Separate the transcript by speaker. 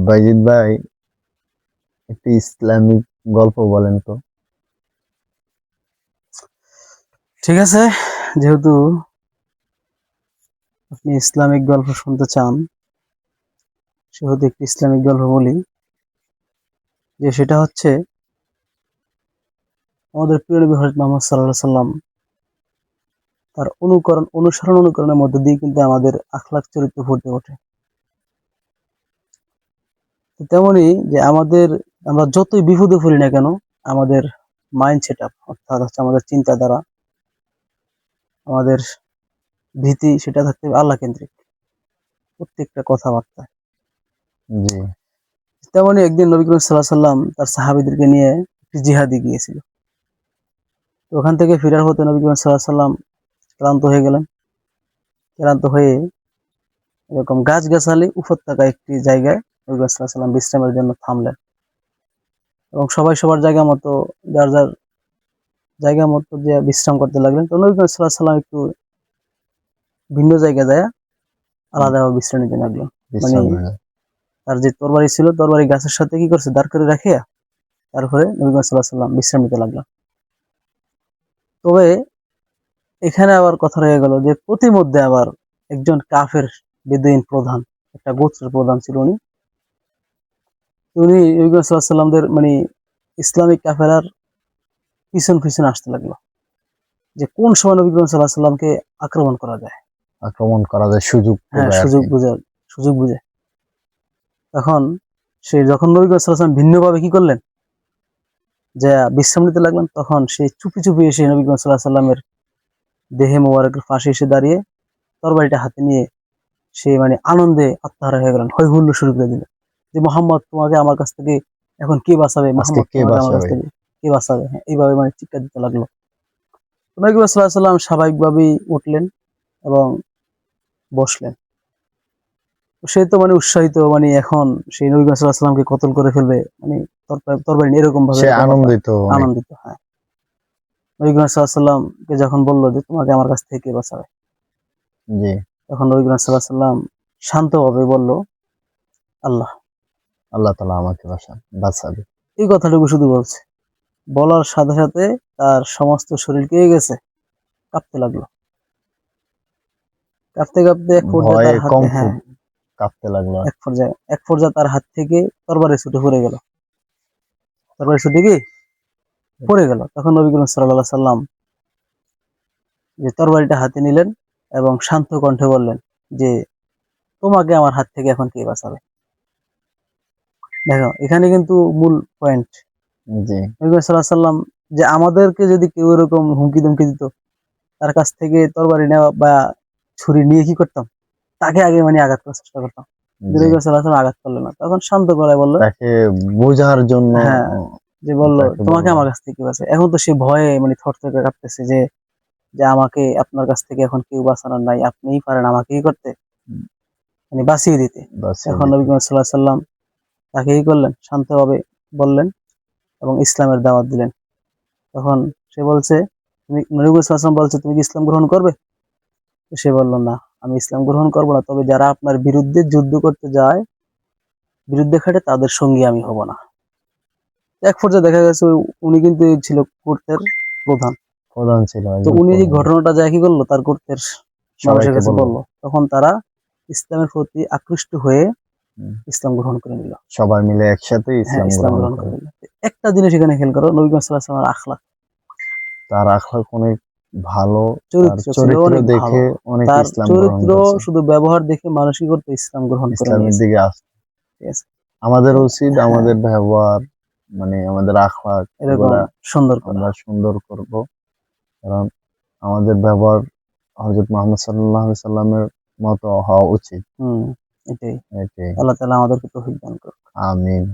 Speaker 1: বাইজিদ ভাই, একটি ইসলামিক গল্প বলেন তো।
Speaker 2: ঠিক আছে, যেহেতু আপনি ইসলামিক গল্প শুনতে চান, সেহেতু একটি ইসলামিক গল্প বলি। যে সেটা হচ্ছে আমাদের প্রিয় নবী হযরত মুহাম্মদ সাল্লাল্লাহু আলাইহি সাল্লাম তার অনুকরণের মধ্যে দিয়ে কিন্তু আমাদের আখলাক চরিত্র ফুটে ওঠে। তো তেমনি যে আমরা যতই বিপদে পড়ি না কেন, আমাদের মাইন্ড সেট আপ অর্থাৎ হচ্ছে আমাদের চিন্তাধারা, আমাদের ভীতি সেটা থাকতে হবে আল্লাহ কেন্দ্রিক প্রত্যেকটা কথাবার্তা।
Speaker 1: জি।
Speaker 2: তেমনি একদিন নবী করিম সাল্লাল্লাহু আলাইহি সাল্লাম তার সাহাবীদেরকে নিয়ে একটি জিহাদে গিয়েছিল। তো ওখান থেকে ফেরার পথে নবী করিম সাল্লাল্লাহু আলাইহি সাল্লাম ক্লান্ত হয়ে গেলেন। ক্লান্ত হয়ে এরকম গাছগাছালি উপত্যকা একটি জায়গায় নবী করিম সাল্লাল্লাহু আলাইহি সাল্লাম বিশ্রামের জন্য থামলেন এবং সবাই সবার জায়গা মতো যার যার জায়গা মতো যে বিশ্রাম করতে লাগলেন। তো নবী করিম সাল্লাল্লাহু আলাইহি সাল্লাম একটু ভিন্ন জায়গায় যায় আলাদাভাবে বিশ্রাম নিতে লাগলেন। মানে
Speaker 1: বিশ্রাম নেন।
Speaker 2: তার যে তরবারি ছিল, তরবারি গাছের সাথে কি করছে, দাঁড় করে রাখিয়া তারপরে নবী করিম সাল্লাল্লাহু আলাইহি সাল্লাম বিশ্রাম নিতে লাগলেন। তবে এখানে আবার কথা রয়ে গেল যে প্রতিমধ্যে আবার একজন কাফের বেদুইন প্রধান, একটা গোত্রের প্রধান ছিল উনি। উনি নবী করিম সাল্লাল্লাহু আলাইহি সাল্লামদের মানে ইসলামিক কাফেলার পিছন পিছন আসতে লাগলো যে কোন সময় নবী করিম সাল্লাল্লাহু আলাইহি সাল্লামকে আক্রমণ করা যায়।
Speaker 1: আক্রমণ করা যায় সুযোগ
Speaker 2: হ্যাঁ,
Speaker 1: করে আর
Speaker 2: সুযোগ
Speaker 1: কি।
Speaker 2: বুঝে, সুযোগ বুঝে। তখন যখন নবী করিম সাল্লাল্লাহু আলাইহি সাল্লাম ভিন্নভাবে কি করলেন, যে বিশ্রাম নিতে লাগলেন, তখন সে চুপি চুপি এসে নবী করিম সাল্লাল্লাহু আলাইহি সাল্লামের দেহে মোবারকের পাশে এসে দাঁড়িয়ে তরবারিটা হাতে নিয়ে সে মানে আনন্দে আত্মহারা হয়ে গেলেন, হৈ হুল্লোড় শুরু করে দিল যে মোহাম্মদ তোমাকে আমার কাছ থেকে এখন কে বাঁচাবে,
Speaker 1: আজকে
Speaker 2: মোহাম্মদ
Speaker 1: কে
Speaker 2: তোমাকে আমার কাছ
Speaker 1: বাঁচাবে?
Speaker 2: থেকে কে বাঁচাবে। হ্যাঁ, এইভাবে মানে চিৎকার দিতে লাগলো। নবী করিম সাল্লাল্লাহু আলাইহি সাল্লাম স্বাভাবিকভাবেই উঠলেন এবং বসলেন। সে তো মানে উৎসাহিত, মানে এখন সেই নবী করিম সাল্লাল্লাহু আলাইহি সাল্লামকে কতল করে ফেলবে, মানে তরবারি নিয়ে এরকম ভাবে
Speaker 1: সে
Speaker 2: কথাবার্তা,
Speaker 1: আনন্দিত অনেক।
Speaker 2: আনন্দিত। হ্যাঁ, নবী করিম সাল্লাল্লাহু আলাইহি সাল্লামকে যখন বললো যে তোমাকে আমার কাছ থেকে কে বাঁচাবে,
Speaker 1: জি।
Speaker 2: তখন নবী করিম সাল্লাল্লাহু আলাইহি সাল্লাম শান্তভাবে বলল, আল্লাহ।
Speaker 1: আল্লাহ তাআলা আমাকে বাঁচাবে।
Speaker 2: এই কথাটুকু শুধু বলছে, বলার সাথে সাথে তার সমস্ত শরীর কে গেছে, কাঁপতে লাগলো। কাঁপতে কাঁপতে এক পর্যায়ে
Speaker 1: ভয়ে
Speaker 2: তার হাতে,
Speaker 1: কম্প
Speaker 2: হ্যাঁ,
Speaker 1: কাঁপতে লাগলো আর
Speaker 2: এক পর্যায়ে তার হাত থেকে তরবারি ছুটে পড়ে গেল। তরবারি ছুটে কি
Speaker 1: কি।
Speaker 2: পড়ে গেল। তখন নবী করিম সাল্লাল্লাহু আলাইহি সাল্লাম যে তরবারিটা হাতে নিলেন এবং শান্ত কণ্ঠে বললেন যে তোমাকে আমার হাত থেকে এখন কে বাঁচাবে। দেখো এখানে কিন্তু মূল পয়েন্ট,
Speaker 1: জি।
Speaker 2: নবী করিম সাল্লাল্লাহু আলাইহি সাল্লাম যে আমাদেরকে যদি কেউ এরকম হুমকি ধমকি দিত, তার কাছ থেকে তরবারি নেওয়া বা ছুরি নিয়ে কি করতাম, তাকে আগে মানে আঘাত করার চেষ্টা করতাম। নবী
Speaker 1: জি।
Speaker 2: করিম সাল্লাল্লাহু আলাইহি সাল্লাম আঘাত করলেন না, তখন শান্ত গলায় বলল,
Speaker 1: তাকে বোঝার জন্য
Speaker 2: হ্যাঁ, যে বলল
Speaker 1: তাকে
Speaker 2: তোমাকে
Speaker 1: বলল।
Speaker 2: আমার কাছ থেকে কি বাঁচাবে। এখন তো সে ভয়ে মানে থরথর কাঁপতেছে যে যে আমাকে আপনার কাছ থেকে এখন কেউ বাঁচানোর নাই, আপনিই পারেন আমাকেই করতে, মানে বাঁচিয়ে দিতে।
Speaker 1: বাঁচিয়ে
Speaker 2: এখন নবী
Speaker 1: দিতে।
Speaker 2: করিম সাল্লাল্লাহু আলাইহি সাল্লাম তাকে কি করলেন, শান্তভাবে বললেন এবং ইসলামের দাওয়াত দিলেন। তখন সে বলছে, তুমি, নবী করিম সাল্লাল্লাহু আলাইহি সাল্লাম বলছে তুমি কি ইসলাম গ্রহণ করবে। তো সে বলল না, আমি ইসলাম গ্রহণ করবো না, তবে যারা আপনার বিরুদ্ধে যুদ্ধ করতে যায়, বিরুদ্ধে খাটে, তাদের সঙ্গী আমি হব না। এক পর্যায়ে দেখা গেছে উনি কিন্তু ছিল গোত্রের প্রধান।
Speaker 1: প্রধান ছিল,
Speaker 2: তো
Speaker 1: একদম
Speaker 2: উনি এই
Speaker 1: প্রধান।
Speaker 2: ঘটনাটা যায় কি করলো, তার গোত্রের মানুষের
Speaker 1: সবাইকে
Speaker 2: কাছে
Speaker 1: বলল।
Speaker 2: বলল। তখন তারা ইসলামের প্রতি আকৃষ্ট হয়ে
Speaker 1: হুম।
Speaker 2: ইসলাম গ্রহণ করে নিল।
Speaker 1: সবাই মিলে একসাথে
Speaker 2: হ্যাঁ,
Speaker 1: ইসলাম
Speaker 2: ইসলাম
Speaker 1: গ্রহণ
Speaker 2: গ্রহণ করে
Speaker 1: করে।
Speaker 2: নিল। একটা জিনিস এখানে খেয়াল করো, নবী করিম সাল্লাল্লাহু আলাইহি ওয়াসাল্লামের আখলাক,
Speaker 1: তার আখলাক অনেক ভালো। তার
Speaker 2: চরিত্র ছিল
Speaker 1: চরিত্র
Speaker 2: অনেক ভালো।
Speaker 1: দেখে অনেক
Speaker 2: তার
Speaker 1: ইসলাম গ্রহণ
Speaker 2: চরিত্র
Speaker 1: করছে।
Speaker 2: শুধু ব্যবহার দেখে মানুষই করতে ইসলাম গ্রহণ করে
Speaker 1: ইসলামের
Speaker 2: নিয়েছে।
Speaker 1: দিকে আসছে।
Speaker 2: ঠিক আছে।
Speaker 1: আমাদের
Speaker 2: তো
Speaker 1: উচিত
Speaker 2: হ্যাঁ,
Speaker 1: আমাদের ব্যবহার, মানে আমাদের আখলাক
Speaker 2: এরকম
Speaker 1: এগুলা
Speaker 2: সুন্দর করা।
Speaker 1: আমরা সুন্দর করব। কারণ আমাদের ব্যবহার হযরত মুহাম্মদ সাল্লাল্লাহু আলাইহি সাল্লামের মতো হওয়া উচিত।
Speaker 2: হুম, এটাই।
Speaker 1: এটাই।
Speaker 2: আল্লাহ তাআলা আমাদেরকে তৌফিক দান করুন।
Speaker 1: আমিন।